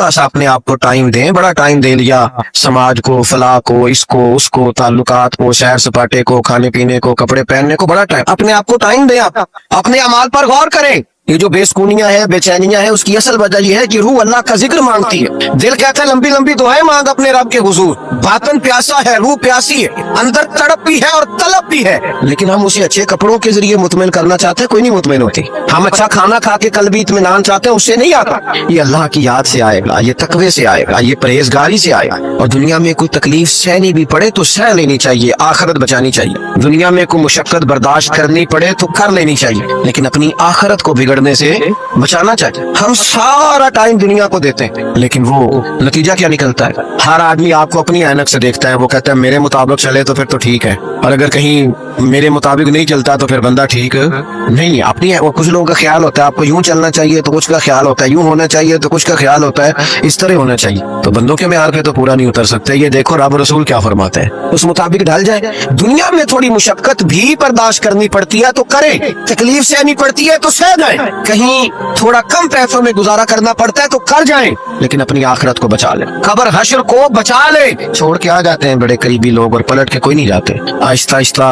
थोड़ा सा अपने आप को टाइम दें। बड़ा टाइम दे लिया समाज को, फलाह को, इसको उसको, ताल्लुकात को, सैर सपाटे को, खाने पीने को, कपड़े पहनने को, बड़ा टाइम। अपने आप को टाइम दें। आप अपने अमाल पर गौर करें। ये जो बेसुकूनियां है, बेचैनियां है, उसकी असल वजह यह है कि रूह अल्लाह का जिक्र मांगती है। दिल कहता है लंबी लंबी दुआएं मांग अपने रब के हुजूर। बातन प्यासा है, रूह प्यासी है, अंदर तड़प भी है और तलब भी है, लेकिन हम उसे अच्छे कपड़ों के जरिए मुतमिन करना चाहते हैं, कोई नहीं मुतमिन होती। हम अच्छा खाना खा के कल भी इत्मीनान चाहते हैं, उससे नहीं आता। ये अल्लाह की याद से आएगा, ये तकवे से आएगा, ये परहेजगारी से आएगा। और दुनिया में कोई तकलीफ सहनी भी पड़े तो सह लेनी चाहिए, आखिरत बचानी चाहिए। दुनिया में कोई मुशक्कत बर्दाश्त करनी पड़े तो कर लेनी चाहिए, लेकिन अपनी आखिरत को बिगड़ने से बचाना चाहिए। हम सारा टाइम दुनिया को देते हैं, लेकिन वो नतीजा क्या निकलता है? हर आदमी आपको अपनी ऐनक से देखता है। वो कहता है मेरे मुताबिक चले तो फिर तो ठीक है, और अगर कहीं मेरे मुताबिक नहीं चलता तो फिर बंदा ठीक नहीं है। अपनी वो कुछ लोगों का ख्याल होता है आपको यूं चलना चाहिए तो कुछ का ख्याल होता है यूं होना चाहिए तो कुछ का ख्याल होता है इस तरह होना चाहिए। तो बंदों के मेयार पे तो पूरा नहीं उतर सकते। ये देखो रब रसूल क्या फरमाते हैं, उस मुताबिक ढल जाए। दुनिया में थोड़ी मुशक्कत भी बर्दाश्त करनी पड़ती है तो करे, तकलीफ सहनी पड़ती है तो सह जाए, कहीं थोड़ा कम पैसों में गुजारा करना पड़ता है तो कर जाएं, लेकिन अपनी आखिरत को बचा ले, कब्र हश्र को बचा ले। छोड़ के आ जाते हैं बड़े करीबी लोग और पलट के कोई नहीं जाते। आहिस्ता आहिस्ता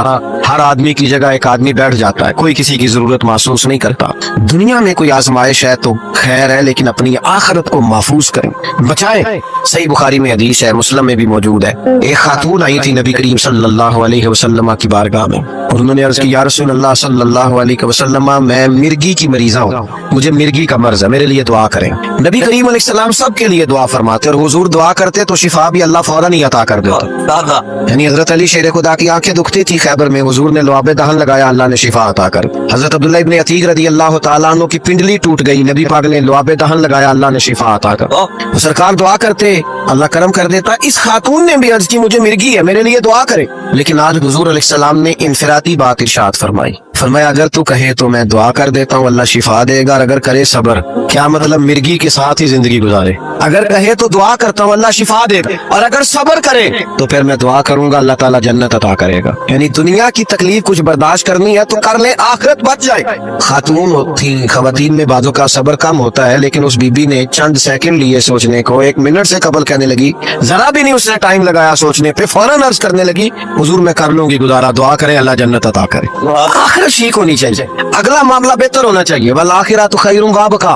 हर आदमी की जगह एक आदमी बैठ जाता है, कोई किसी की जरूरत महसूस नहीं करता। दुनिया में कोई आजमाइश है तो खैर है, लेकिन अपनी आखिरत को महफूज करें, बचाएं। सही बुखारी में हदीस है, मुस्लिम में भी मौजूद है। एक खातून आई थी नबी करीम सल्लल्लाहु अलैहि वसल्लम की बारगाह में, और उन्होंने अर्ज की या रसूल अल्लाह सल्लल्लाहु अलैहि वसल्लम, मैं मिर्गी की मरीजा हूँ, मुझे मिर्गी का मर्ज है, मेरे लिए दुआ करें। नबी करीम अलैहिस्सलाम सबके लिए दुआ फरमाते, और हुजूर दुआ करते तो शिफा भी अल्लाह फौरन ही अता कर देता। यानी हजरत अली शेर खुदा की आंखें दुखती थी खैबर में, हुजूर ने लुआब दहन लगाया, अल्लाह ने शिफा अता कर। हजरत अब्दुल्लाह इब्न अतीक रदी अल्लाह तआला अन्हु की पिंडली टूट गई, नबी पाक ने लुआब दहन लगाया, अल्लाह ने शिफा अता कर। सरकार दुआ करते, अल्लाह करम कर देता। इस खातून ने भी अर्ज की मुझे मिर्गी है, मेरे लिए दुआ करे, लेकिन आज हुजूर अलैहिस्सलाम ने इनफिरादी बात इरशाद फरमाई। फरमाया अगर तू कहे तो मैं दुआ कर देता हूँ, अल्लाह शिफा देगा, और अगर करे सब्र। क्या मतलब? मिर्गी के साथ ही जिंदगी गुजारे। अगर कहे तो दुआ करता हूँ, अल्लाह शिफा देगा, और अगर सब्र करे तो फिर मैं दुआ करूंगा, अल्लाह ताला जन्नत अता करेगा। यानी दुनिया की तकलीफ कुछ बर्दाश्त करनी है तो कर ले, आखिरत बच जाए। खातून होती, खवातीन में बाजों का सब्र कम होता है, लेकिन उस बीबी ने चंद सेकंड लिए सोचने को, 1 मिनट से कबल कहने लगी, जरा भी नहीं उसने टाइम लगाया सोचने पे, फौरन अर्ज करने लगी हुजूर मैं कर लूंगी, गुजारा, दुआ करे, अल्लाह जन्नत अता करे। आखिरत ठीक होनी चाहिए, अगला मामला बेहतर होना चाहिए। वल आखिरतु खैरुन व अबका,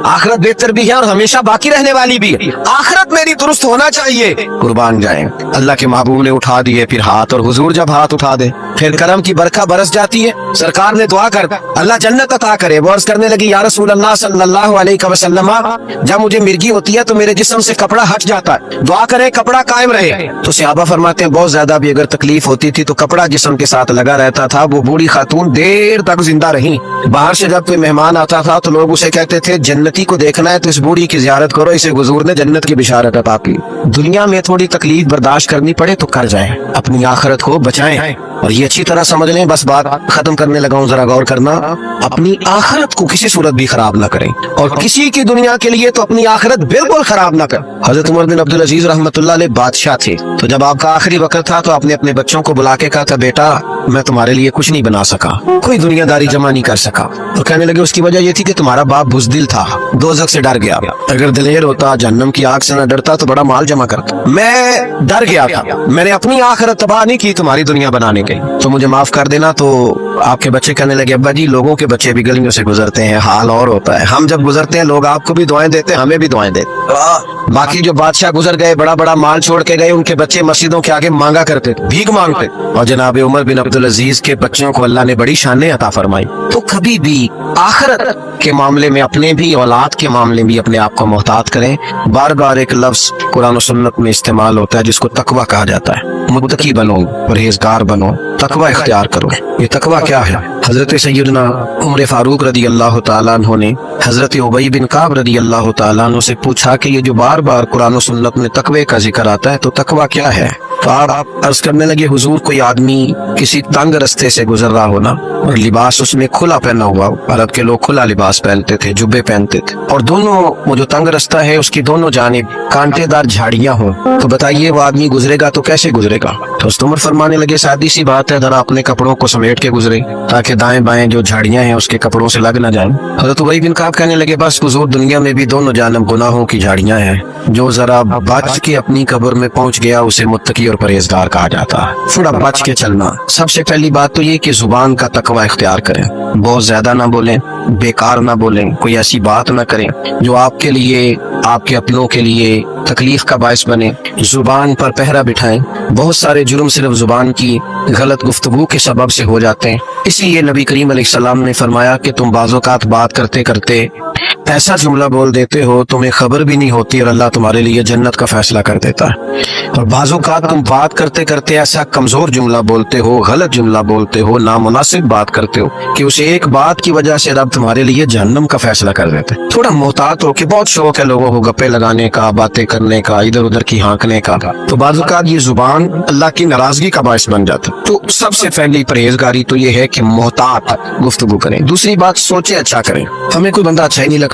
आखिरत बेहतर भी है और हमेशा बाकी रहने वाली भी है। आखिरत मेरी दुरुस्त होना चाहिए। कुर्बान जाए, अल्लाह के महबूब ने उठा दिए फिर हाथ, और हुजूर जब हाथ उठा दे फिर करम की बरखा बरस जाती है। सरकार ने दुआ कर अल्लाह जन्नत अता करे। वो अर्ज करने लगी या रसूल अल्लाह सल्लल्लाहु अलैहि वसल्लम, जब मुझे मिर्गी होती है तो मेरे जिस्म से कपड़ा हट जाता है, दुआ करे कपड़ा कायम रहे। तो सहाबा फरमाते हैं बहुत ज्यादा भी अगर तकलीफ होती थी तो कपड़ा जिस्म के साथ लगा रहता था। वो बूढ़ी खातून देर तक जिंदा रही। बाहर से जब कोई मेहमान आता था तो लोग उसे कहते थे जन्नती को देखना है तो इस बूढ़ी की जियारत करो, इसे हुजूर ने जन्नत की बिशारत अता की। दुनिया में थोड़ी तकलीफ बर्दाश्त करनी पड़े तो कर जाए, अपनी आखिरत को बचाएं। और ये अच्छी तरह समझ लें, बस बात खत्म करने लगा हूँ, जरा गौर करना। अपनी आखिरत को किसी सूरत भी खराब ना करें, और किसी की दुनिया के लिए तो अपनी आखिरत बिल्कुल खराब ना करें। हजरत उमर बिन अब्दुल अजीज रहमतुल्लाह अलैह बादशाह थे, तो जब आपका आखिरी वक्त था तो आपने अपने बच्चों को बुला के कहा था बेटा मैं तुम्हारे लिए कुछ नहीं बना सका, कोई दुनियादारी जमा नहीं कर सका। तो कहने लगे उसकी वजह ये थी कि तुम्हारा बाप बुज़दिल था, दोज़ख से डर गया। अगर दिलेर होता, जहन्नम की आग से न डरता तो बड़ा माल जमा करता। मैं डर गया था, मैंने अपनी आखिरत तबाह नहीं की तुम्हारी दुनिया बनाने की, तो मुझे माफ कर देना। तो आपके बच्चे कहने लगे अब्बा जी लोगों के बच्चे भी गलियों से गुजरते हैं, हाल और होता है, हम जब गुजरते हैं लोग आपको भी दुआएं देते हैं, हमें भी दुआएं देते। बाकी जो बादशाह गुजर गए, बड़ा बड़ा माल छोड़ के गए, उनके बच्चे मस्जिदों के आगे मांगा करते, भीख मांगते। और जनाब उमर बिन अब्दुल अजीज के बच्चों को अल्लाह ने बड़ी शानें अता फरमाई। तो कभी भी आखिरत के मामले में, अपने भी औलाद के मामले में अपने आप को मोहतात करें। बार बार एक लफ्ज कुरान और सुन्नत में इस्तेमाल होता है जिसको तकवा कहा जाता है। मुत्तकी बनो, परहेजगार बनो, तकवा इख्तियार करो। ये तकवा क्या है? हजरत सैयदना उमर फारूक रदी अल्लाह तआला अन्हु ने हजरत उबई बिन काब रदी अल्लाह तआला अन्हु से पूछा कि ये जो बार बार कुरान और सुन्नत में तकवे का जिक्र आता है तो तकवा क्या है? तो आप अर्ज करने लगे हुजूर कोई आदमी किसी तंग रास्ते से गुजर रहा हो ना, और लिबास उसमें खुला पहना हुआ हो, अरब के लोग खुला लिबास पहनते थे, जुब्बे पहनते थे, और दोनों वो जो तंग रास्ता है उसकी दोनों जानिब कांटेदार झाड़ियां हो, तो बताइए वो आदमी गुजरेगा तो कैसे गुजरेगा? तो उमर फरमाने लगे सादी सी बात है, जरा अपने कपड़ों को समेट के गुजरे ताकि दाएं बाएं जो झाड़ियां हैं उसके कपड़ों से लग ना जाएं। हज़रत उबई बिन काब कहने लगे बस हुजूर, दुनिया में भी दोनों जानब गुनाहों की झाड़ियां हैं, जो जरा बच के अपनी कब्र में पहुंच गया उसे मुत्तकी और परहेजगार कहा जाता है। थोड़ा बच के चलना। सबसे पहली बात तो ये कि जुबान का तकवा इख्तियार करें, बहुत ज्यादा ना बोलें, बेकार ना बोलें, कोई ऐसी बात ना करें जो आपके लिए, आपके अपनों के लिए तकलीफ का बायस बने। जुबान पर पहरा बिठाएं। बहुत सारे जुर्म सिर्फ जुबान की गलत गुफ्तगू के सबब से हो जाते हैं। इसलिए नबी करीम अलैहिस्सलाम ने फरमाया कि तुम बाज़-औक़ात बात करते करते ऐसा जुमला बोल देते हो तुम्हें खबर भी नहीं होती और अल्लाह तुम्हारे लिए जन्नत का फैसला कर देता है। और बाज़-औक़ात तुम बात करते करते ऐसा कमजोर जुमला बोलते हो, गलत जुमला बोलते हो, नामुनासिब बात करते हो कि उस एक बात की वजह से रब तुम्हारे लिए जहन्नम का फैसला कर देता है। थोड़ा मोहतात हो कि बहुत शौक है लोगों को गप्पे लगाने का, बातें करने का, इधर उधर की हाँकने का, तो बाज़-औक़ात ये जुबान अल्लाह की नाराजगी का बायस बन जाता है। तो सबसे पहली परहेजगारी तो ये है कि मोहतात गुफ्तगू करें। दूसरी बात, सोचे अच्छा करें। हमें कोई बंदा अच्छा ही नहीं लगता,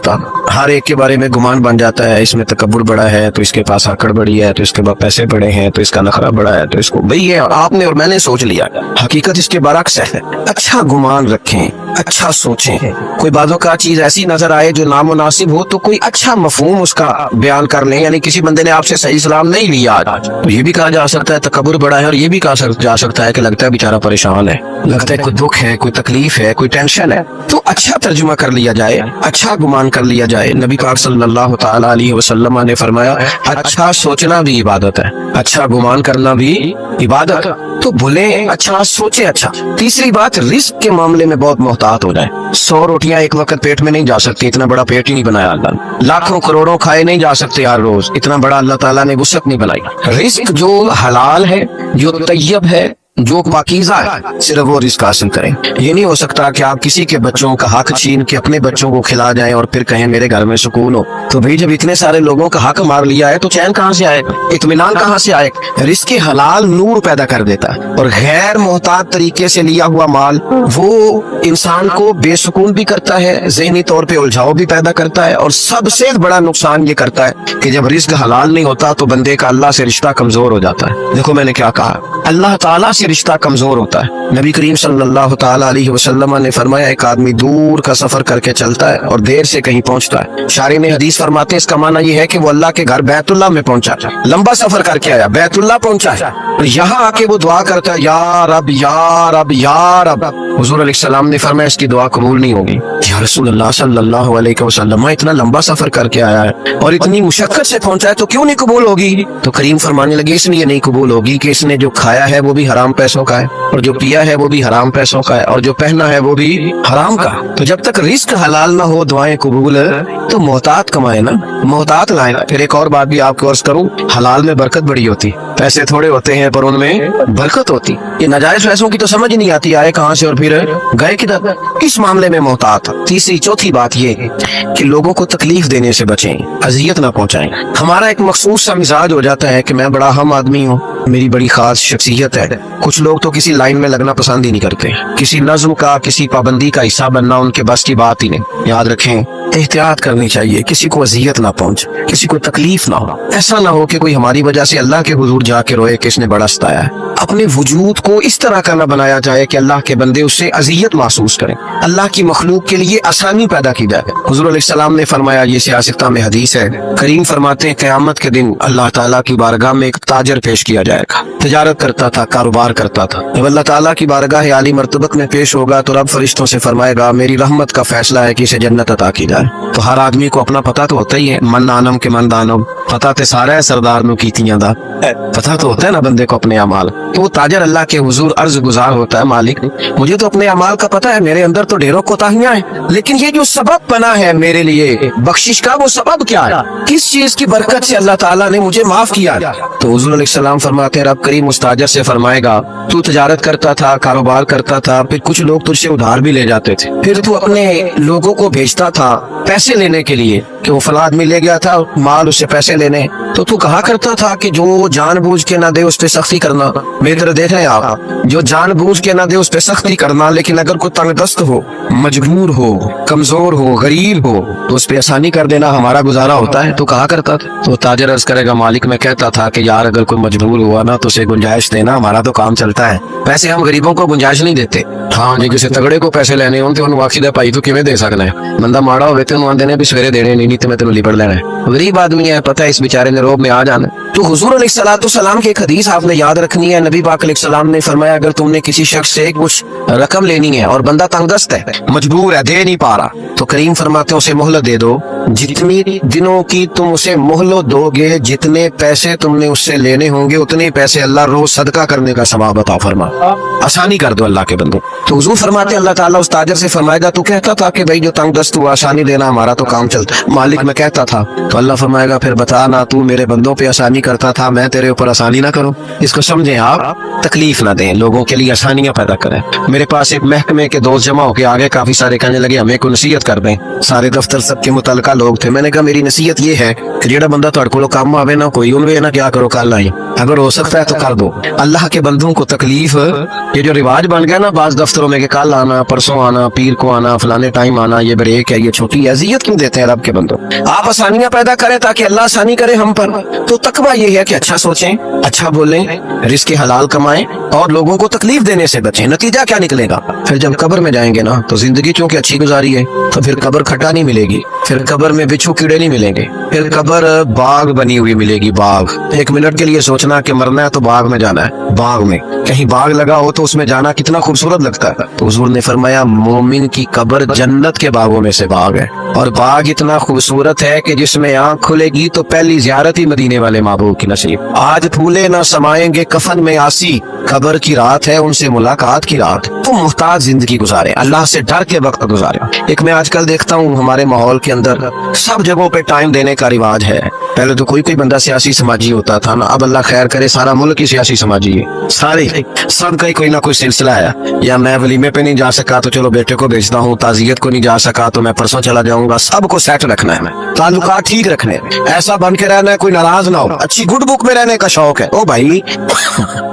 हर एक के बारे में गुमान बन जाता है, इसमें तकब्बुर बड़ा है तो इसके पास आकड़ बड़ी है, तो इसके पास पैसे बड़े हैं, तो इसका नखरा बड़ा है, तो इसको भाई ये आपने और मैंने सोच लिया। हकीकत इसके बरक्स है। अच्छा गुमान रखें, अच्छा सोचें। कोई बातों का चीज ऐसी नजर आए जो नामुनासिब हो तो कोई अच्छा मफहूम उसका बयान कर लें। यानी किसी बंदे ने आपसे सही सलाम नहीं लिया आज, तो ये भी कहा जा सकता है तकब्बुर बड़ा है, और ये भी कहा जा सकता है कि लगता है बेचारा परेशान है, लगता है कोई दुख है, कोई तकलीफ है, कोई टेंशन है। तो अच्छा तर्जुमा कर लिया जाए, अच्छा गुमान कर लिया जाए। नबी पाक सल्लल्लाहु तआला अलैहि वसल्लम ने फरमाया अच्छा सोचना भी इबादत है, अच्छा गुमान करना भी इबादत। तो भूले अच्छा, सोचे अच्छा। तीसरी बात, रिस्क के मामले में बहुत मोहतात हो जाए। 100 रोटियां एक वक्त पेट में नहीं जा सकती, इतना बड़ा पेट ही नहीं बनाया अल्लाह। लाखों करोड़ों खाए नहीं जा सकते हर रोज, इतना बड़ा अल्लाह ताला ने वुसअत नहीं बनाई। रिस्क जो हलाल है, जो तैयब है, जो पाकीज़ा है, सिर्फ वो रिस्क हासिल करें। ये नहीं हो सकता कि आप किसी के बच्चों का हक छीन के अपने बच्चों को खिला जाएं और फिर कहें मेरे घर में सुकून हो। तो भाई जब इतने सारे लोगों का हक मार लिया है तो चैन कहाँ से आएगा, इत्मीनान कहाँ से आएगा। रिस्क हलाल नूर पैदा कर देता है, और गैर मोहतात तरीके से लिया हुआ माल वो इंसान को बेसुकून भी करता है, ज़हनी तौर पे उलझाव भी पैदा करता है, और सबसे बड़ा नुकसान ये करता है कि जब रिस्क हलाल नहीं होता तो बंदे का अल्लाह से रिश्ता कमजोर हो जाता है। देखो मैंने क्या कहा, अल्लाह ताला से रिश्ता कमजोर होता है। नबी करीम सल्लल्लाहु ताला अलैहि वसल्लम ने फरमाया एक आदमी दूर का सफर करके चलता है और देर से कहीं पहुंचता है। शारी ने हदीस फरमाते हैं इसका माना ये है कि वो अल्लाह के घर बैतुल्लाह में पहुंचा, लंबा सफर करके आया, बैतुल्लाह पहुंचा है, और यहाँ आके वो दुआ करता है या रब या रब या रब। हुजूर अलैहिस्सलाम ने फरमाया इसकी दुआ कबूल नहीं होगी। या रसूलुल्लाह सल्लल्लाहु अलैहि वसल्लम, इतना लंबा सफर करके आया है और इतनी मुशक्कत से पहुंचा है तो क्यों नहीं कबूल होगी। तो करीम फरमाने लगे इसलिए नहीं कबूल होगी कि इसने जो खाया है वो भी हराम पैसों का है, और जो पिया है वो भी हराम पैसों का है, और जो पहना है वो भी हराम का। तो जब तक रिस्क हलाल ना हो दुआएं कबूल तो मोहतात कमाए ना, मोहतात लाए ना। फिर एक और बात भी आपको अर्ज करूं, हलाल में बरकत बड़ी होती, पैसे थोड़े होते हैं पर उनमें बरकत होती। ये नाजायज पैसों की तो समझ नहीं आती, आए कहाँ से और फिर गए किधर, इस मामले में मोहतात। तीसरी चौथी बात ये कि लोगों को तकलीफ देने से बचें, अजियत ना पहुंचाएं। हमारा एक मखसूस सा मिजाज हो जाता है कि मैं बड़ा हम आदमी हूँ, मेरी बड़ी खास शख्सियत है। कुछ लोग तो किसी लाइन में लगना पसंद ही नहीं करते, किसी नज्म का, किसी पाबंदी का हिस्सा बनना उनके बस की बात ही नहीं। याद रखें, एहतियात करनी चाहिए, किसी को अजियत ना पहुंचे, किसी को तकलीफ ना हो। ऐसा ना हो कि कोई हमारी वजह से अल्लाह के हुजूर जाके रोए कि इसने बड़ा सताया है। अपने वजूद को इस तरह का ना बनाया जाए कि अल्लाह के बंदे उससे अजियत महसूस करें, अल्लाह की मखलूक के लिए आसानी पैदा की जाए। हुजूर अलैहिस्सलाम ने फरमाया, ये सियासत में हदीस है, करीम फरमाते हैं क़यामत के दिन अल्लाह ताला की बारगाह में एक ताजर पेश किया जाएगा, तिजारत करता था, कारोबार करता था। जब अल्लाह ताला की बारगाह आली मर्तबत में पेश होगा तो रब फरिश्तों से फरमाएगा मेरी रहमत का फैसला है कि इसे जन्नत अता की जाए। तो हर आदमी को अपना पता तो होता ही है, मन नानम के मन दानम, पता तो सारा है सरदार नु कीतियां दा, पता तो होता है ना बंदे को अपने अमाल। तो वो ताजर अल्लाह के हुजूर अर्ज गुजार होता है, मालिक मुझे तो अपने अमाल का पता है, मेरे अंदर तो ढेरों कोताहियां हैं, लेकिन ये जो सबब बना है मेरे लिए बख्शिश का, वो सबब क्या है, किस चीज की बरकत से अल्लाह ताला ने मुझे माफ किया। तो हुजूर अलैहिस्सलाम फरमाते हैं रब करीम उस ताजर से फरमाएगा तू तिजारत करता था, कारोबार करता था, फिर कुछ लोग तुझसे उधार भी ले जाते थे, फिर तू अपने लोगों को भेजता था पैसे लेने के लिए कि वो फला आदमी ले गया था माल, उससे पैसे लेने, तो तू कहा करता था कि जो जानबूझ के ना दे उस पे सख्ती करना। मेरी तरह देख रहे हैं आप, जो जानबूझ के ना दे उस पे सख्ती करना, लेकिन अगर कोई तंगदस्त हो, मजबूर हो, कमजोर हो, गरीब हो, तो उस पे आसानी कर देना हमारा गुजारा होता है। तो कहा करता था। तो ताजर अर्ज करेगा, मालिक मैं कहता था कि यार अगर कोई मजबूर हुआ ना तो उसे गुंजाइश देना, हमारा तो काम चलता है। वैसे हम गरीबों को गुंजाइश नहीं देते। हाँ जी, किसी तगड़े को पैसे लेने हों तो उन्होंने आखिदा भाई तो किवें दे सकना है, बंदा माड़ा होवे तो उन्होंने देने भी सवेरे देने नहीं तो मैं तेन लिपट लेना है। गरीब आदमी है, पता है इस बेचारे ने रोब में आ जाना। तो हुजूर अलैहिस्सलाम की एक हदीस आपने याद रखनी है। नबी पाक अलैहिस्सलाम ने फरमाया, अगर तुमने किसी शख्स से कुछ रकम लेनी है और बंदा तंगदस्त है, मजबूर है, दे नहीं पा रहा, तो करीम फरमाते उसे मोहलत दे दो। जितनी दिनों की तुम उसे मोहलत दोगे, जितने पैसे तुमने उससे लेने होंगे, उतने पैसे अल्लाह रोज सदका करने का सवाब अता फरमा। आसानी कर दो अल्लाह के बंदो। तो हुजूर फरमाते अल्लाह ताला उस ताजर से फरमाएगा, तू कहता था कि भाई जो तंगदस्त हुआ आसानी देना हमारा तो काम चलता है। मालिक मैं कहता था। तो अल्लाह फरमाएगा, फिर बता ना, तू मेरे बंदों पे आसानी करता था, मैं तेरे ऊपर आसानी ना करूं। इसको समझें आप, तकलीफ ना दें, लोगों के लिए आसानियां पैदा करें। मेरे पास एक महकमे के दोस्त जमा होके आगे, काफी सारे कहने लगे हमें कोई नसीहत कर दें। सारे दफ्तर सबके मुतलका लोग थे। मैंने कहा मेरी नसीहत ये है कि जेड़ा बंदा तुहाडे कोल काम आवे ना, कोई उनवे ना क्या करो कल आई, अगर हो सकता है तो कर दो। अल्लाह के बंदों को तकलीफ, ये जो रिवाज बन गया ना बाज दफ्तरों में कि कल आना, परसों आना, पीर को आना, फलाने टाइम आना, ये ब्रेक है, ये छुट्टी है, अजियत क्यों देते हैं रब के बंदों। आप आसानियां पैदा करें ताकि अल्लाह आसानी करे हम पर। तो तकवा ये है कि अच्छा सोचें, अच्छा बोलें, रिस्क हलाल कमाएं और लोगों को तकलीफ देने से बचें। नतीजा क्या निकलेगा, फिर जब कब्र में जाएंगे ना, तो जिंदगी चूंकि अच्छी गुजारी है तो फिर कब्र खट्टा नहीं मिलेगी, फिर कब्र में बिच्छू कीड़े नहीं मिलेंगे, फिर कब्र बाग बनी हुई मिलेगी। बाग, एक मिनट के लिए सोचना कि मरना है तो बाग में जाना है। बाग में कहीं बाग लगा हो तो उसमें जाना कितना खूबसूरत लगता है। तो हुजूर ने फरमाया, मोमिन की कब्र जन्नत के बागों में से बाग है, और बाग इतना खूबसूरत है कि जिसमें आंख खुलेगी तो पहली ज़ियारत ही मदीने वाले महबूब की नसीब। आज फूले ना समाएंगे कफन में आसी, कब्र की रात है उनसे मुलाकात की रात। तो मुहताज जिंदगी गुजारे, अल्लाह से डर के वक्त गुजारे। एक मैं आजकल देखता हूँ हमारे माहौल के अंदर सब जगहों पे टाइम देने का रिवाज है। पहले तो कोई बंदा सियासी समाजी होता था ना, अब अल्लाह खैर करे सारा मुल्क ही सियासी समाजी है। सारे सब का ही कोई ना कोई सिलसिला है। या मैं वलीमे पे नहीं जा सका तो चलो बेटे को भेजता हूँ, ताजियत को नहीं जा सका तो मैं परसों चला जाऊंगा। सबको सेट रखना है, मैं ताल्लुकात ठीक रखने, ऐसा बन के रहना है कोई नाराज ना हो, अच्छी गुड बुक में रहने का शौक है। ओ भाई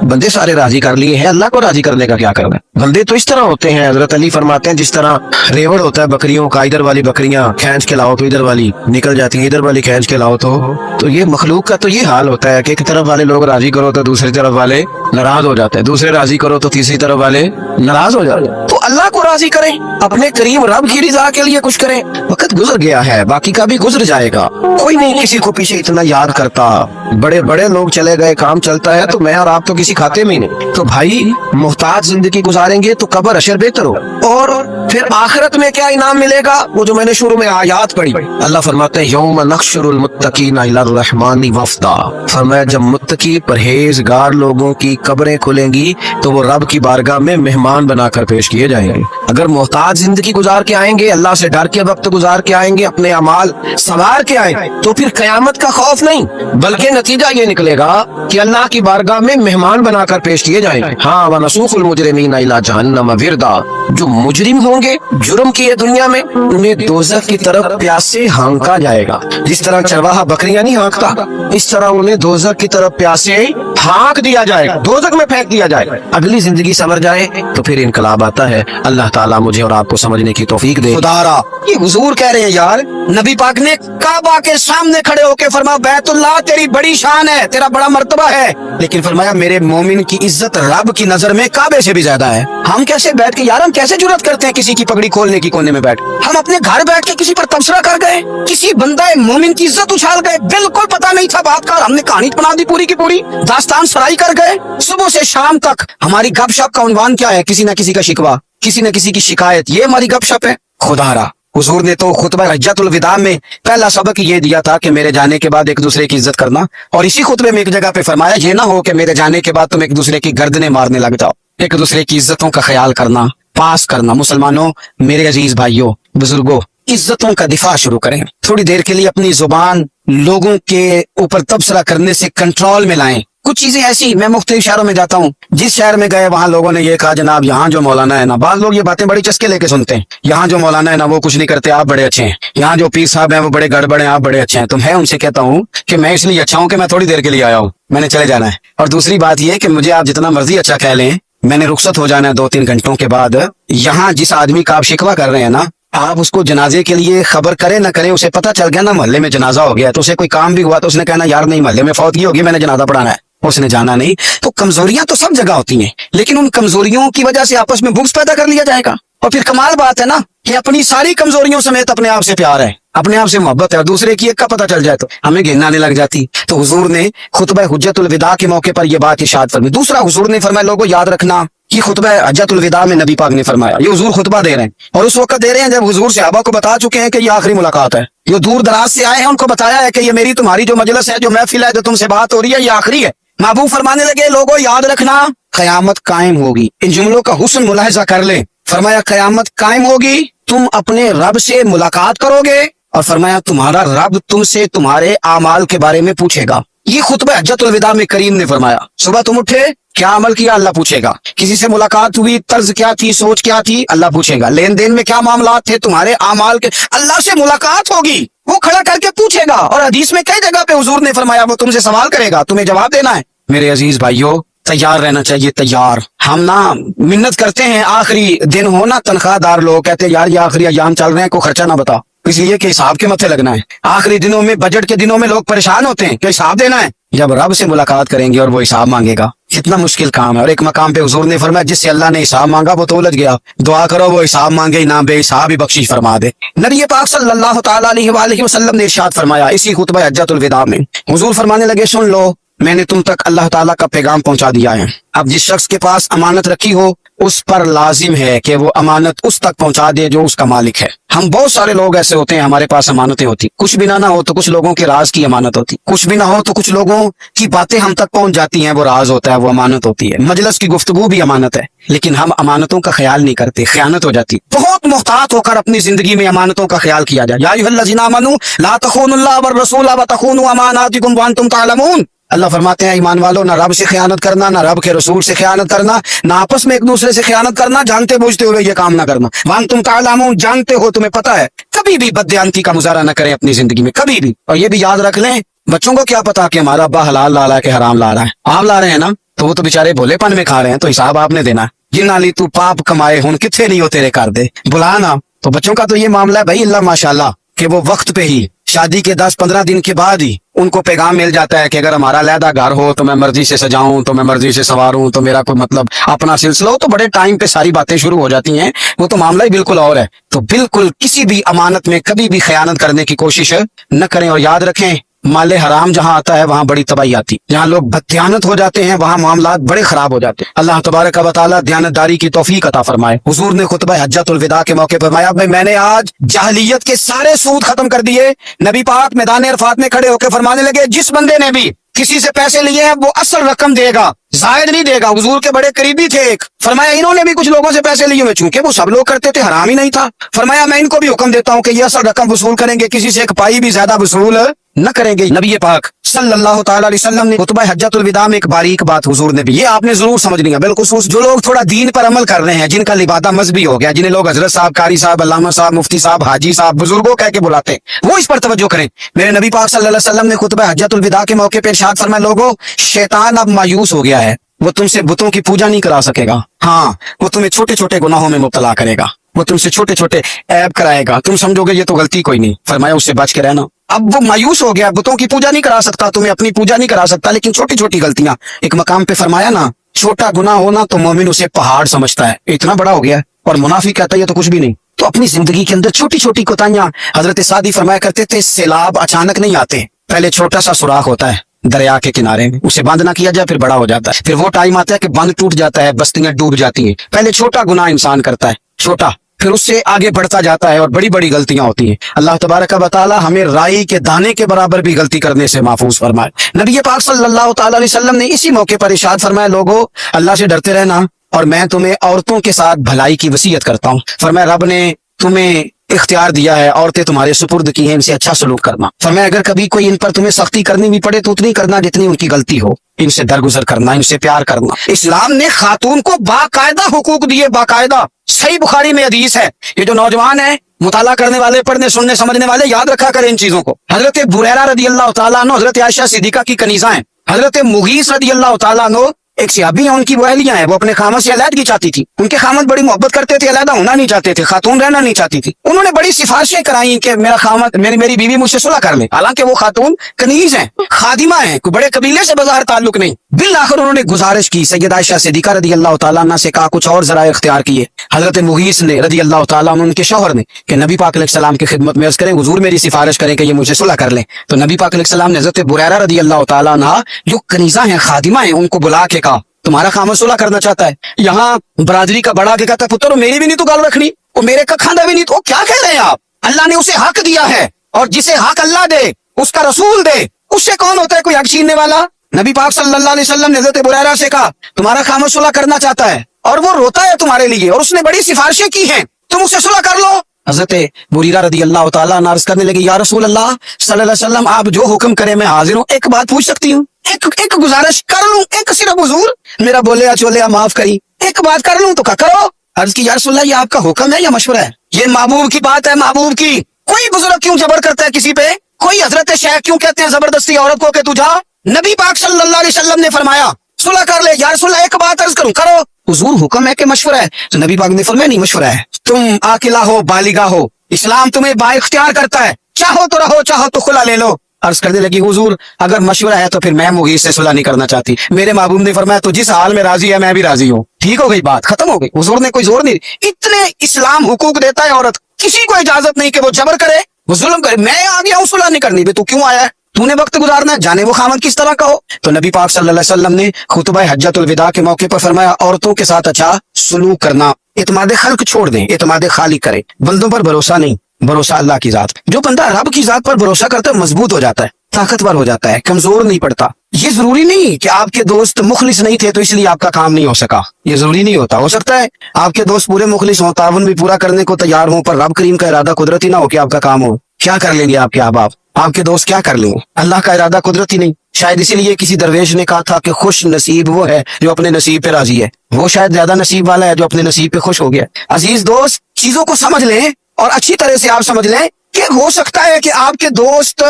बंदे सारे राजी कर लिए हैं, अल्लाह को राजी करने का क्या करना है। बंदे तो इस तरह होते हैं, हजरत अली फरमाते हैं जिस तरह रेवड़ होता है बकरियों का, इधर वाली बकरियां खींच के लाओ तो इधर वाली निकल जाती है, इधर वाली खींच के लाओ तो ये मखलूक का तो ये हाल होता है कि एक तरफ वाले लोग राजी करो तो दूसरी तरफ वाले नाराज हो जाते हैं, दूसरे राजी करो तो तीसरी तरफ वाले नाराज हो जाते हैं। तो अल्लाह को राजी करें, अपने करीम रब की रिजा के लिए कुछ करें। वक्त गुजर गया है, बाकी का भी गुजर जाएगा, कोई नहीं किसी को पीछे इतना याद करता। बड़े बड़े लोग चले गए, काम चलता है, तो मैं और आप तो किसी खाते में नहीं। तो भाई मुहताज जिंदगी गुजारेंगे तो कब्र अशर बेहतर हो, और फिर आखिरत में क्या इनाम मिलेगा, वो जो मैंने शुरू में आयात पढ़ी। अल्लाह फरमाते हैं, यौम नहशुरुल मुत्तकीना इला रहमानी वफ्दा। फरमाया जब मुत्तकी परहेजगार लोगों की कब्रें खुलेंगी तो वो रब की बारगाह में मेहमान बनाकर पेश किए जाएंगे। अगर मुहताज जिंदगी गुजार के आएंगे, अल्लाह से डर के वक्त गुजार के आएंगे, अपने अमाल संवार के आएंगे, तो फिर कयामत का खौफ नहीं, बल्कि नतीजा ये निकलेगा कि अल्लाह की बारगाह में मेहमान बनाकर पेश किए जाएंगे। हाँ, व नसूखुल मुजरिमीना इला जहन्नम विरदा। जो मुजरिम होंगे, जुर्म किए दुनिया में, उन्हें दोज़ख की तरफ प्यासे हाँका जाएगा। जिस तरह चरवाहा बकरियां नहीं हाँकता, इस तरह उन्हें दोज़ख की तरफ प्यासे हाँक दिया जाएगा, दोज़ख में फेंक दिया जाएगा। अगली जिंदगी संवर जाए तो फिर इनकलाब आता है। अल्लाह ताला मुझे और आपको समझने की तौफीक दे। खुदारा ये हुजूर कह रहे हैं यार, नबी पाक ने काबा के सामने खड़े होकर फरमाया, बैतुल्लाह तेरी बड़ी शान है, तेरा बड़ा मर्तबा है, लेकिन फरमाया मेरे मोमिन की इज्जत रब की नजर में काबे से भी ज्यादा है। हम कैसे बैठ के यार, हम कैसे जुर्रत करते हैं किसी की पगड़ी खोलने की कोने में बैठ, हम अपने घर बैठ के किसी पर तबसरा कर गए, किसी बंदा मोमिन की इज्जत उछाल गए, बिल्कुल पता नहीं था बात का, हमने कहानी बना दी पूरी की पूरी, दास्तान सराई कर गए। सुबह से शाम तक हमारी गपशप का उन्वान क्या है, किसी न किसी का शिकवा, किसी न किसी की शिकायत, ये हमारी गपशप है। खुदारा हुजूर ने तो खुतबा हज्जतुल विदा में पहला सबक ये दिया था कि मेरे जाने के बाद एक दूसरे की इज्जत करना, और इसी खुतबे में एक जगह पे फरमाया, ये ना हो कि मेरे जाने के बाद तुम एक दूसरे की गर्दनें मारने लग जाओ। एक दूसरे की इज्जतों का ख्याल करना, पास करना। मुसलमानों, मेरे अजीज भाइयों, बुजुर्गों, इज्जतों का दिफा शुरू करें। थोड़ी देर के लिए अपनी जुबान लोगों के ऊपर तबसरा करने से कंट्रोल में लाएं। कुछ चीजें ऐसी, मैं मुख्तलिफ शहरों में जाता हूँ, जिस शहर में गए वहाँ लोगों ने ये कहा जनाब यहाँ जो मौलाना है ना, बाद लोग ये बातें बड़ी चस्के लेके सुनते हैं, यहाँ जो मौलाना है ना वो कुछ नहीं करते, आप बड़े अच्छे हैं, यहाँ जो पीर साहब हैं वो बड़े गड़बड़ हैं, आप बड़े अच्छे हैं। तो मैं उनसे कहता हूँ कि मैं इसलिए अच्छा हूँ कि मैं थोड़ी देर के लिए आया हूँ, मैंने चले जाना है। और दूसरी बात ये कि मुझे आप जितना मर्जी अच्छा कह लें, मैंने रुखसत हो जाना है 2-3 घंटों के बाद। यहाँ जिस आदमी का आप शिकवा कर रहे हैं ना, आप उसको जनाजे के लिए खबर करे ना करे, उसे पता चल गया ना मोहल्ले में जनाजा हो गया, तो उसे कोई काम भी हुआ तो उसने कहना यार नहीं मोहल्ले में फौतगी होगी, मैंने जनाजा पढ़ाना है, उसने जाना नहीं। तो कमजोरियां तो सब जगह होती हैं, लेकिन उन कमजोरियों की वजह से आपस में बुग़्ज़ पैदा कर लिया जाएगा। और फिर कमाल बात है ना कि अपनी सारी कमजोरियों समेत अपने आप से प्यार है, अपने आप से मोहब्बत है, और दूसरे की एक का पता चल जाए तो हमें घिन आने लग जाती। तो हुजूर ने खुतबा हुज्जतुल विदा के मौके पर यह बात इरशाद फरमाई। दूसरा हुजूर ने फरमाया, लोगों याद रखना, ये खुतबा हज्जतुल विदा में नबी पाक ने फरमाया, ये हुजूर खुतबा दे रहे हैं, और उस वक्त दे रहे हैं जब हुजूर सहाबा को बता चुके हैं कि ये आखिरी मुलाकात है। जो दूर दराज से आए हैं उनको बताया है कि ये मेरी तुम्हारी जो मजलिस है, जो महफिल है, जो तुमसे बात हो रही है, ये आखिरी है। महबूब फरमाने लगे, लोगों याद रखना कयामत कायम होगी। इन जुमलों का हुस्न मुलाहिजा कर ले। फरमाया कयामत कायम होगी, तुम अपने रब से मुलाकात करोगे, और फरमाया तुम्हारा रब तुमसे तुम्हारे आमाल के बारे में पूछेगा। ये खुतबा हज्जतुल विदा में करीम ने फरमाया, सुबह तुम उठे, क्या अमल किया, अल्लाह पूछेगा। किसी से मुलाकात हुई, तर्ज क्या थी, सोच क्या थी, अल्लाह पूछेगा। लेन देन में क्या मामला थे, तुम्हारे आमाल के, अल्लाह से मुलाकात होगी, वो खड़ा करके पूछेगा। और हदीस में कई जगह पे हुजूर ने फरमाया वो तुमसे सवाल करेगा, तुम्हें जवाब देना है। मेरे अजीज भाइयों, तैयार रहना चाहिए, तैयार। हम ना मिन्नत करते हैं, आखिरी दिन हो ना, तनख्वाहदार लोग कहते हैं यार ये आखिरी अयाम चल रहे हैं, कोई खर्चा ना बता, इसलिए कि हिसाब के मत्थे लगना है। आखिरी दिनों में, बजट के दिनों में लोग परेशान होते हैं कि हिसाब देना है। जब रब से मुलाकात करेंगे और वो हिसाब मांगेगा, कितना मुश्किल काम है। और एक मकाम पे हुजूर ने फरमाया, जिससे अल्लाह ने हिसाब मांगा वो तो उलझ गया, दुआ करो वो हिसाब मांगे ना, बेहिसाब ही बख्शिश फरमा दे। नबी पाक सल्लल्लाहु तआला अलैहि वसल्लम ने इरशाद फरमाया इसी खुतबा हज्जतुल विदा में, हुजूर फरमाने लगे, सुन लो मैंने तुम तक अल्लाह ताला का पैगाम पहुंचा दिया है। अब जिस शख्स के पास अमानत रखी हो उस पर लाजिम है कि वो अमानत उस तक पहुंचा दे जो उसका मालिक है। हम बहुत सारे लोग ऐसे होते हैं, हमारे पास अमानतें होती, कुछ भी ना हो तो कुछ लोगों के राज की अमानत होती, कुछ भी ना हो तो कुछ लोगों की बातें हम तक पहुंच जाती हैं, वो राज होता है, वो अमानत होती है। मजलिस की गुफ्तगू भी अमानत है, लेकिन हम अमानतों का ख्याल नहीं करते, खयानत हो जाती। बहुत मुहतात होकर अपनी जिंदगी में अमानतों का ख्याल किया जाए। या अय्युहल्लज़ीना आमनू ला तख़ूनुल्लाह वर रसूला व तख़ूनू अमानातिकुम व अंतुम तालमून। अल्लाह फरमाते हैं ईमान वालों, ना रब से खयानत करना, ना रब के रसूल से खयानत करना, ना आपस में एक दूसरे से खयानत करना, जानते बूझते हुए ये काम ना करना। वन तुम तालमून, जानते हो, तुम्हें पता है। कभी भी बददियानती का मुजाहरा न करें अपनी जिंदगी में, कभी भी। और ये भी याद रख लें, बच्चों को क्या पता कि हमारा अब्बा हलाल ला रहा है कि हराम ला रहा है। आप ला रहे हैं ना, तो वो तो बेचारे भोलेपन में खा रहे हैं, तो हिसाब आपने देना है। जिन्नाली तू पाप कमाए हुन किथे नहीं हो तेरे कर दे, बुला ना। तो बच्चों का तो ये मामला है भाई, अल्लाह माशाल्लाह कि वो वक्त पे ही, शादी के 10-15 दिन के बाद ही उनको पैगाम मिल जाता है कि अगर हमारा अलहदा घर हो तो मैं मर्जी से सजाऊं, तो मैं मर्जी से सवारूं, तो मेरा कोई मतलब अपना सिलसिला हो, तो बड़े टाइम पे सारी बातें शुरू हो जाती हैं। वो तो मामला ही बिल्कुल और है। तो बिल्कुल किसी भी अमानत में कभी भी खयानत करने की कोशिश न करें। और याद रखें, माले हराम जहाँ आता है वहाँ बड़ी तबाही आती, जहाँ लोग बददियानत हो जाते हैं वहाँ मामलात बड़े खराब हो जाते हैं। अल्लाह तबारक व तआला दियानतदारी की तौफीक अता फरमाए। हुजूर ने खुतबा हज्जतुल विदा के मौके पर फरमाया, भाई मैंने आज जाहिलियत के सारे सूद खत्म कर दिए। नबी पाक मैदान अरफात में खड़े होकर फरमाने लगे, जिस बंदे ने भी किसी से पैसे लिए हैं वो असल रकम देगा, जायद नहीं देगा। हुजूर के बड़े करीबी थे एक, फरमाया इन्होंने भी कुछ लोगों से पैसे लिए हुए, चूंकि वो सब लोग करते थे, हराम ही नहीं था। फरमाया मैं इनको भी हुक्म देता हूँ कि ये असल रकम वसूल करेंगे, किसी से एक पाई भी ज्यादा वसूल न करेंगे। नबी पाक सल्लल्लाहु तआला अलैहि वसल्लम ने खुतबा हज्जतुल विदा में एक बारीक बात हुजूर ने भी, ये आपने जरूर समझनी है, बिल्कुल जो लोग थोड़ा दीन पर अमल कर रहे हैं, जिनका लिबादा मजहबी हो गया, जिन्हें लोग हजरत साहब, कारी साहब, अल्लामा साहब, मुफ्ती साहब, हाजी साहब, बुजुर्गों कह के बुलाते हैं, वो इस पर तवज्जो करें। मेरे नबी पाक सल्लल्लाहु अलैहि वसल्लम ने खुतबा हज्जतुल विदा के मौके पर इरशाद फरमाया, लोगों शैतान अब मायूस हो गया है, वो तुमसे बुतों की पूजा नहीं करा सकेगा। हाँ, वो तुम्हें छोटे छोटे गुनाहों में मुब्तला करेगा, वो तुमसे छोटे छोटे ऐब कराएगा, तुम समझोगे ये तो गलती कोई नहीं। फरमाया उससे बच के रहना। अब वो मायूस हो गया, बुतों की पूजा नहीं करा सकता, तुम्हें अपनी पूजा नहीं करा सकता, लेकिन छोटी छोटी गलतियां, एक मकाम पे फरमाया ना, छोटा गुनाह होना तो मोमिन उसे पहाड़ समझता है, इतना बड़ा हो गया। और मुनाफिक कहता है ये तो कुछ भी नहीं। तो अपनी जिंदगी के अंदर छोटी छोटी कोताहियां, हजरत सादी फरमाया करते थे, सैलाब अचानक नहीं आते, पहले छोटा सा सुराख होता है दरिया के किनारे में, उसे बंद ना किया जाए फिर बड़ा हो जाता है, फिर वो टाइम आता है कि बंद टूट जाता है, बस्तियां डूब जाती हैं। पहले छोटा गुनाह इंसान करता है, छोटा, फिर उससे आगे बढ़ता जाता है और बड़ी बड़ी गलतियां होती हैं। अल्लाह तबारक व तआला हमें राई के दाने के बराबर भी गलती करने से महफूज फरमाए। नबी पाक सल्लल्लाहु तआला अलैहि वसल्लम ने इसी मौके पर इरशाद फरमाया, लोगों अल्लाह से डरते रहना और मैं तुम्हें औरतों के साथ भलाई की वसीयत करता हूँ। फरमाया रब ने तुम्हें इख्तियार दिया है, औरतें तुम्हारे सुपुर्द की हैं, इनसे अच्छा सलूक करना। फरमाया अगर कभी कोई इन पर तुम्हें सख्ती करनी भी पड़े तो उतनी करना जितनी उनकी गलती हो, इनसे दरगुजर करना, इनसे प्यार करना। इस्लाम ने खातून को बाकायदा हुकूक दिए, बाकायदा। सही बुखारी में हदीस है। ये जो नौजवान है, मुताला करने वाले, पढ़ने सुनने समझने वाले, याद रखा करें इन चीजों को। हजरत बुरैरा रदी अल्लाह तआला अन्हु हजरत आयशा सिद्दीका की कनीजा हैं। हजरत मुगीस रदी अल्लाह तआला अन्हु एक सियाबी हैं, उनकी वहलियां हैं, वो अपने खामद से अलहदगी चाहती थी। उनके खामद बड़ी मोहब्बत करते थे, अलहदा होना नहीं चाहते थे, खातून रहना नहीं चाहती थी। उन्होंने बड़ी सिफारिशें कराई कि मेरा खामद, मेरी बीवी मुझसे सुलह कर ले। हालांकि वो खातून कनीज हैं, खादिमा हैं, कोई बड़े कबीले से बज़ाहिर ताल्लुक नहीं। बिल आखिर उन्होंने गुजारिश की, सैयदा आयशा सिद्दीका रदी अल्लाह तआला अन्हा से कहा कुछ और जरा इख्तियार किए। हजरत मुगीस ने रदी अल्लाह तआला अन्हु, उनके शौहर ने, कि नबी पाक अलैहिस्सलाम की खिदमत में अर्ज करें, हुजूर मेरी सिफारिश करें कि ये मुझे सुलह कर ले। तो नबी पाक अलैहिस्सलाम ने हजरत बुरैरा रदी अल्लाह तआला अन्हा जो कनीजा हैं, खादिमा हैं, उनको बुला के कहा तुम्हारा खामद सुलह करना चाहता है। यहाँ बरादरी का बड़ा के कहता है पुत्र मेरी भी नहीं तो गाल रखनी, वो मेरे का खांदा भी नहीं, तो क्या कह रहे हैं आप? अल्लाह ने उसे हक दिया है, और जिसे हक अल्लाह दे उसका रसूल दे, उससे कौन होता है कोई हक छीनने वाला? नबी पाक सल्लल्लाहु अलैहि वसल्लम ने हज़रत बुरैरा से कहा तुम्हारा खामद सुलह करना चाहता है और वो रोता है तुम्हारे लिए, और उसने बड़ी सिफारिशें की हैं, तुम उससे सुलह कर लो। हजरत बुरैरा रदी अल्लाह तआला अन्हु अर्ज करने लगी, या रसूल अल्लाह सल्लल्लाहु अलैहि वसल्लम आप जो हुक्म करे मैं हाजिर हूँ। एक बात पूछ सकती हूँ? एक गुजारिश कर लूं, एक सिर्फ हुजूर मेरा बोले चोले माफ करी, एक बात कर लूं तो क्या करो? अर्ज की या रसूल अल्लाह ये आपका हुक्म है या मशवरा है? ये महबूब की बात है, महबूब की। कोई बुजुर्ग क्यों जबर करता है किसी पे? कोई हजरत शेख क्यों कहते हैं जबरदस्ती औरत को कि तू जा? नबी पाक सल्लल्लाहु अलैहि वसल्लम ने फरमाया सुलह कर ले। या रसूल अल्लाह एक बात अर्ज करूं, करो। हुजूर हुक्म है कि मशवरा है? तो नबी पाक ने फरमाया नहीं मशवरा है, तुम आकिला हो, बालिगा हो, इस्लाम तुम्हें बाइख्तियार करता है, चाहो तो रहो, चाहो तो खुला ले लो। अर्ज करने लगी हुजूर अगर मशवरा है तो फिर मैं मुगीस से सुलह नहीं करना चाहती। मेरे महबूब ने फरमाया तो जिस हाल में राजी है मैं भी राजी हूँ। ठीक हो गई बात, खत्म हो गई। हुजूर ने कोई जोर नहीं। इतने इस्लाम हुकूक देता है, औरत किसी को इजाजत नहीं कि वो जबर करे, वो जुल्म करे। मैं आ गया हूँ सुलह नहीं करनी, तू क्यों आया है? तूने वक्त गुजारना है, जाने वो खामद किस तरह का हो। तो नबी पाक सल्लल्लाहु अलैहि वसल्लम ने खुतबा हज्जतुल विदा के मौके पर फरमाया औरतों के साथ अच्छा सलूक करना, इत्माद खल्क छोड़ दें, इत्माद खालिक करें। बंदों पर भरोसा नहीं, भरोसा अल्लाह की जात। जो बंदा रब की जात पर भरोसा करता है मजबूत हो जाता है, ताकतवर हो जाता है, कमजोर नहीं पड़ता। ये जरूरी नहीं कि आपके दोस्त मुखलिस नहीं थे तो इसलिए आपका काम नहीं हो सका, ये जरूरी नहीं होता। हो सकता है आपके दोस्त पूरे मुखलिस हों, ताउन भी पूरा करने को तैयार हों, पर रब करीम का इरादा कुदरती ना हो कि आपका काम हो। क्या कर लेंगे आपके अहबाब, आपके दोस्त क्या कर लेंगे? अल्लाह का इरादा कुदरती नहीं। शायद इसीलिए किसी दरवेश ने कहा था कि खुश नसीब वो है जो अपने नसीब पे राजी है। वो शायद ज्यादा नसीब वाला है जो अपने नसीब पे खुश हो गया। अजीज दोस्त, चीजों को समझ लें और अच्छी तरह से आप समझ लें कि हो सकता है कि आपके दोस्त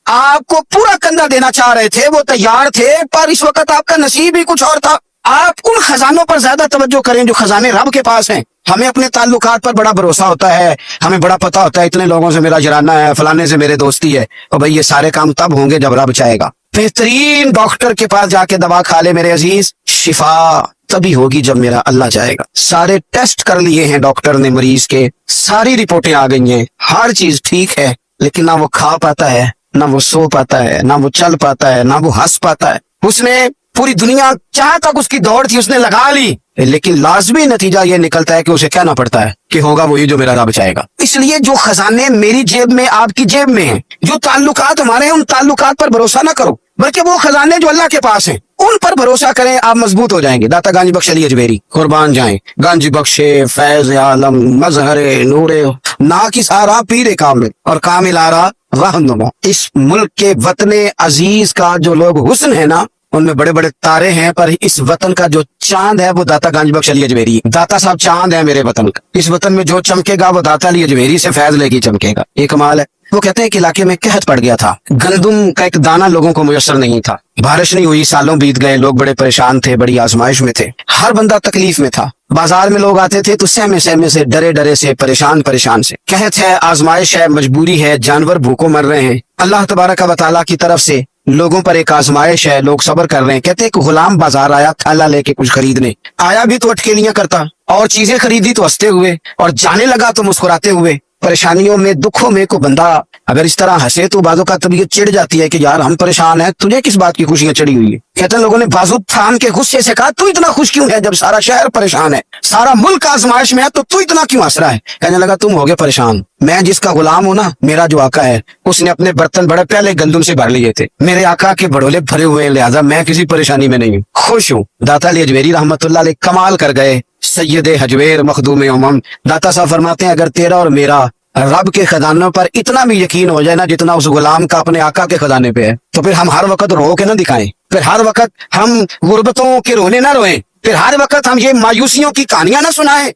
आपको पूरा कंधा देना चाह रहे थे, वो तैयार थे, पर इस वक्त आपका नसीब ही कुछ और था। आप उन खजानों पर ज्यादा तवज्जो करें जो खजाने रब के पास हैं। हमें अपने ताल्लुकात पर बड़ा भरोसा होता है, हमें बड़ा पता होता है इतने लोगों से मेरा जराना है, फलाने से मेरे दोस्ती है। और भाई ये सारे काम तब होंगे जब रब चाहेगा। बेहतरीन डॉक्टर के पास जाके दवा खा ले मेरे अजीज, शिफा तभी होगी जब मेरा अल्लाह चाहेगा। सारे टेस्ट कर लिए हैं डॉक्टर ने मरीज के, सारी रिपोर्टें आ गई हैं, हर चीज ठीक है, लेकिन ना वो खा पाता है, ना वो सो पाता है, ना वो चल पाता है, ना वो हंस पाता है। उसने पूरी दुनिया जहां तक उसकी दौड़ थी उसने लगा ली, लेकिन लाजमी नतीजा ये निकलता है कि उसे कहना पड़ता है कि होगा वही जो मेरा रब चाहेगा। इसलिए जो खजाने मेरी जेब में आपकी जेब में हैं, जो ताल्लुकात हमारे हैं, उन ताल्लुकात पर भरोसा ना करो, बल्कि वो खजाने जो अल्लाह के पास हैं उन पर भरोसा करें, आप मजबूत हो जाएंगे। दाता गांजी बख्श अली अजमेरी कुर्बान जाएं, गांजी बख्शे फैज आलम मजहरे नूरे ना की सारा पीरे कामिल और कामिल आरा रहनुमा। इस मुल्क के वतने अजीज का जो लोग हुस्न है ना, उनमें बड़े बड़े तारे हैं, पर इस वतन का जो चांद है वो दाता गांजी बख्श अली अजमेरी। दाता साहब चांद है मेरे वतन का। इस वतन में जो चमकेगा वो दाता अली अजमेरी से फैज लेके चमकेगा। ये कमाल है। वो कहते हैं कि इलाके में कहत पड़ गया था, गंदुम का एक दाना लोगों को मुयस्सर नहीं था, बारिश नहीं हुई, सालों बीत गए, लोग बड़े परेशान थे, बड़ी आजमाइश में थे, हर बंदा तकलीफ में था। बाजार में लोग आते थे तो सहमे सहमे से, डरे डरे से, परेशान परेशान से। कहत है, आजमाइश है, मजबूरी है, जानवर भूखों मर रहे हैं। अल्लाह तबारक व तआला की तरफ से लोगों पर एक आजमाइश है, लोग सब्र कर रहे हैं। कहते हैं कि गुलाम बाजार आया थैला लेके कुछ खरीदने, आया भी तो अटकेलियां करता, और चीजें खरीदी तो हंसते हुए, और जाने लगा तो मुस्कुराते हुए। परेशानियों में, दुखों में को बंदा अगर इस तरह हंसे तो बाजू का तबीयत चिढ़ जाती है कि यार हम परेशान हैं, तुझे किस बात की खुशियां चढ़ी हुई है। कहते हैं लोगों ने बाजू थाम के गुस्से से कहा, तू इतना खुश क्यों है जब सारा शहर परेशान है, सारा मुल्क आजमाइश में है, तो तू इतना क्यों हंस रहा है। कहने लगा, तुम हो गए परेशान, मैं जिसका गुलाम हूं ना, मेरा जो आका है, उसने अपने बर्तन बड़े पहले गंदुम से भर लिए थे, मेरे आका के बड़ोले भरे हुए हैं, लिहाजा मैं किसी परेशानी में नहीं हूँ, खुश हूँ। दाता अली अजमेरी रहमतुल्लाह अलैह कमाल कर गए, सैयद हजवेर मखदूम उमम। दाता साहब फरमाते हैं, अगर तेरा और मेरा रब के खजानों पर इतना भी यकीन हो जाए ना जितना उस गुलाम का अपने आका के खजाने पे है, तो फिर हम हर वक्त रो के ना दिखाएं, फिर हर वक्त हम गुर्बतों के रोने ना रोएं, फिर हर वक्त हम ये मायूसियों की कहानियां ना सुनाएं